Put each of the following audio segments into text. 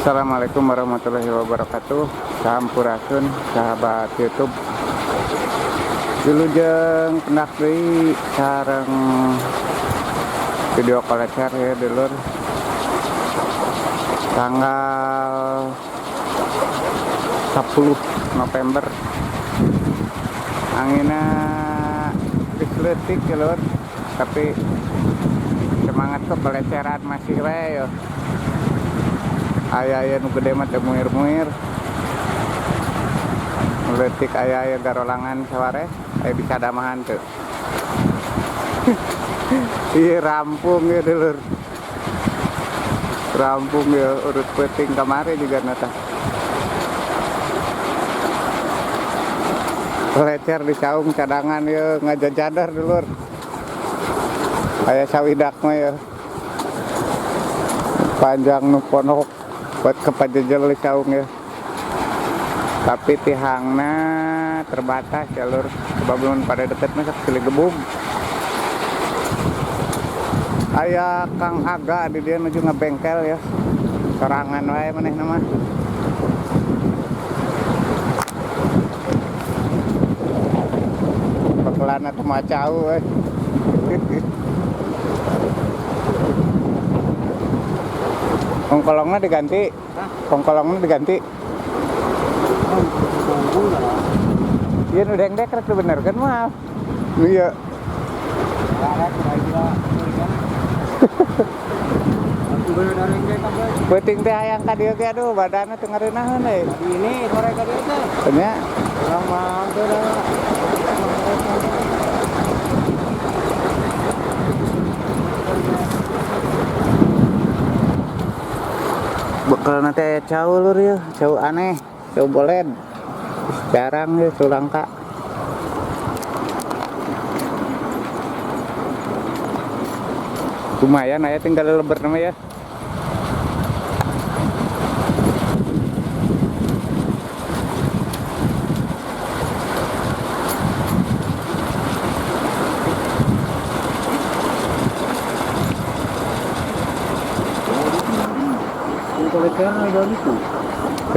Assalamualaikum warahmatullahi wabarakatuh. Sampurasun sahabat YouTube. Wilujeng pendak deui sareng video kolecer ya dulur. Tanggal 10 November. Anginna geus leutik ya lur. Tapi semangat ke peleceran masih we yo. Aya nu gede mah teu muir-muir. Leutik aya garolangan saware, aya bisa damahan teu. Ieu rampung ya dulur. Rampung ya urut peuting kamari juga nata. Lecer di saung cadangan ya ngajadar dulur. Aya sawidak mah ya. Panjang nu ponok buat kepajajal di saung ya. Tapi tihangna terbatas ya lur. Sebab pada deket mah sekali gebung. Aya Kang Aga di dia nuju ngabengkel ya. Sorangan wae manehna mah. Bakelana teu macau we. Kongkolongnya diganti. Kongkolongnya diganti. Iya nu deng-dek rek bener kan mah. Iya. Peuting teh hayang ka dieu ge aduh badanna teu ngareunaheun euy. Ini sore ka dieu teh. Nya Urang mah teu da. bekal nanti cau lur ya, cau aneh, cau boled, jarang ya cau langka. Lumayan aya tinggal leber nama ya.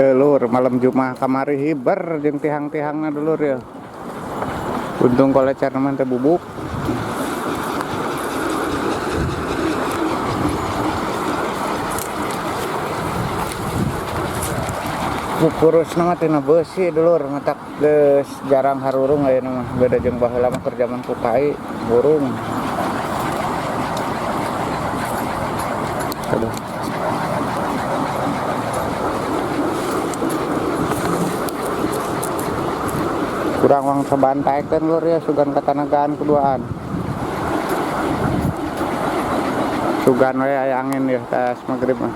Lur malam Jumat kamari hiber jeung tihang-tihangna dulur ya. Untung kolecer mah teh bubuk. Kurus nama tina beusi dulur matak geus jarang harurung ayeuna mah. Beda jeung baheula mah keur jaman kukai burung. Aduh. Kurang wang sabantaikeun lur ya sugan katanagaan kuduaan. Sugan we aya angin ya tas magrib mah.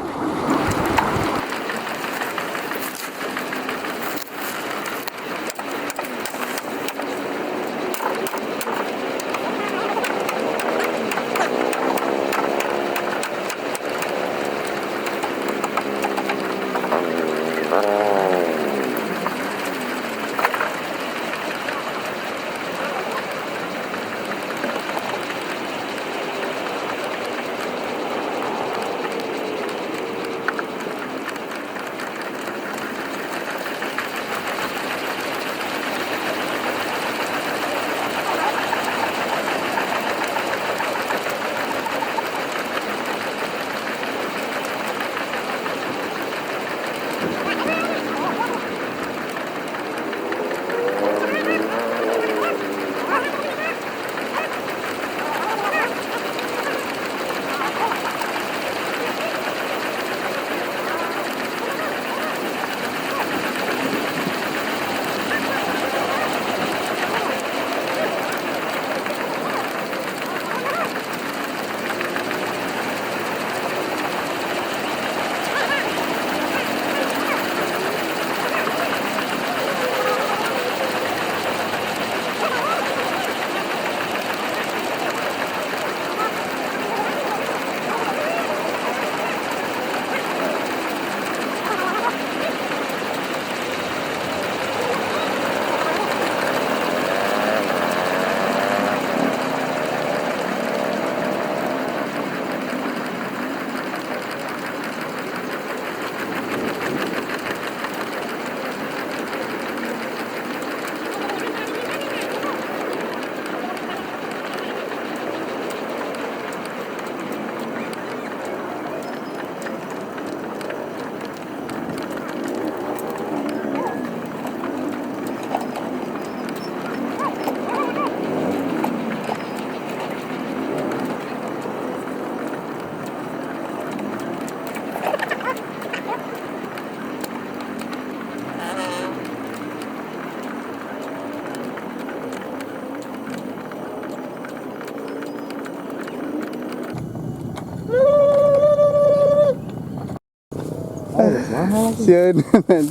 mahal. Sianan.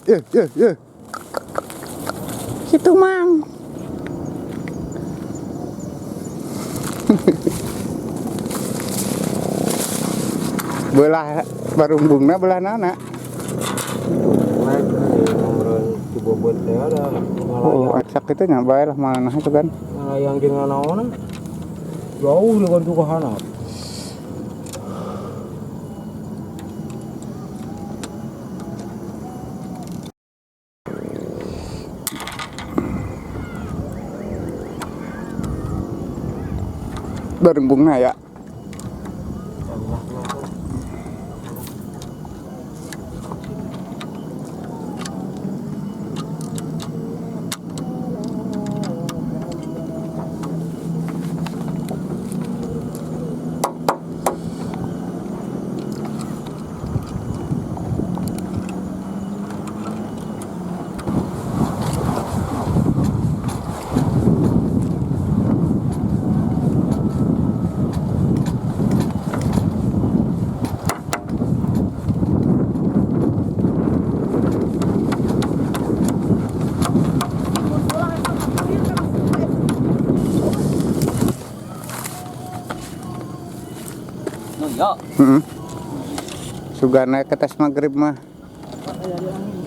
Ya. Situ mang. Belah barumbungna belah nana. Naik nomor coba buat saya ada Oh, aksak itu nyabai lah mana itu kan. yang jeung naon jauh dengan tuh kahana. Barumbungna ya. Sugana ke tes magrib mah.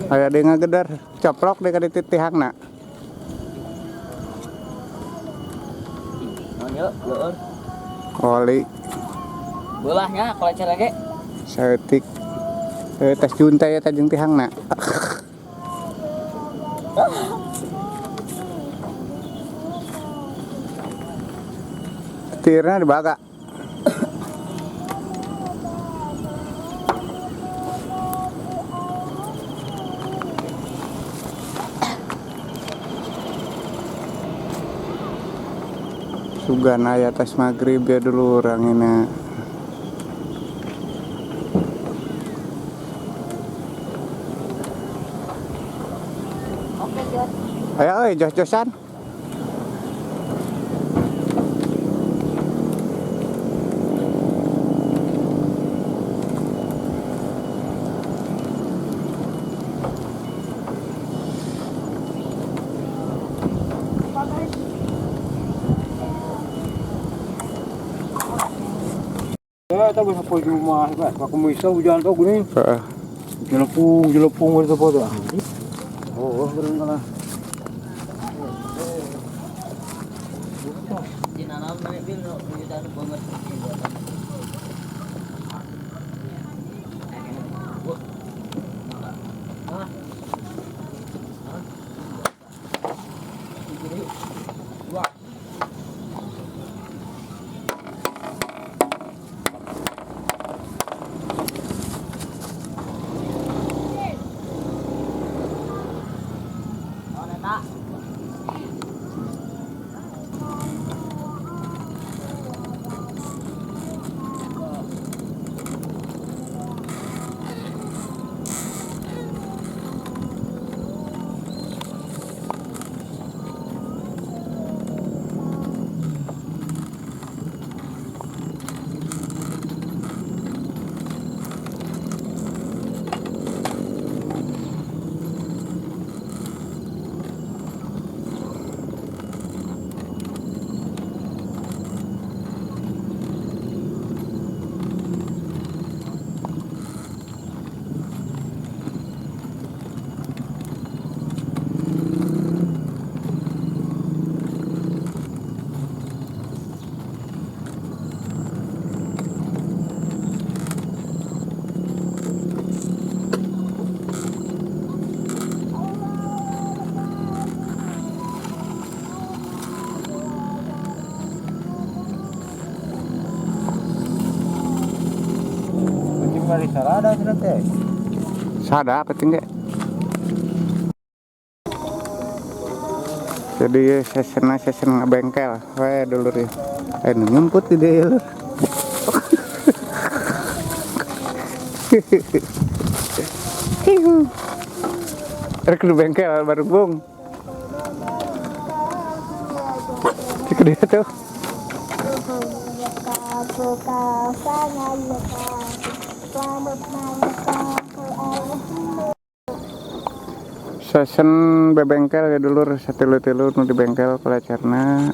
Aya deui ngagedar, coplok deui ka di titihangna. Oli. Beulahnya kalau cara ge Saeutik. Tes junta ya tajeng tihangna. Tirna dibaga. Sugana ya tes magrib ya dulu orangina. oke Jos. Ayo jos-josan. Ya, kita bisa pergi rumah, kan? Pakai misa hujan tuh gini. Heeh. Jelepung gitu apa tuh? Oh, keren lah. Di nanam mana bil no hujan banget buatan. Dari sarada sudah teh. Sada penting ge. Jadi sesen ngabengkel we dulur ya. Nyemput di dieu lur. Rek di bengkel baru bung. Cik dia tuh. Sesen bebengkel ya dulur satilu-tilu nu di bengkel pelajarna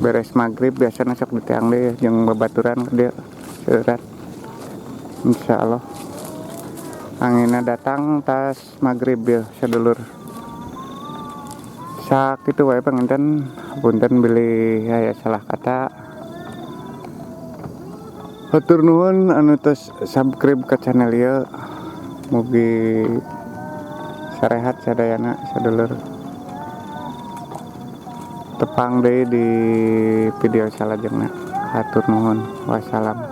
beres maghrib biasanya sok di tiang deh jeung babaturan ke dia seurat insyaallah anginnya datang tas maghrib ya sadulur sak itu wae panginten punten beli aya salah kata hatur nuhun anu tos subscribe ke channel ieu mugi sarehat sadayana sadulur tepang deui di video salajengna hatur nuhun wassalam.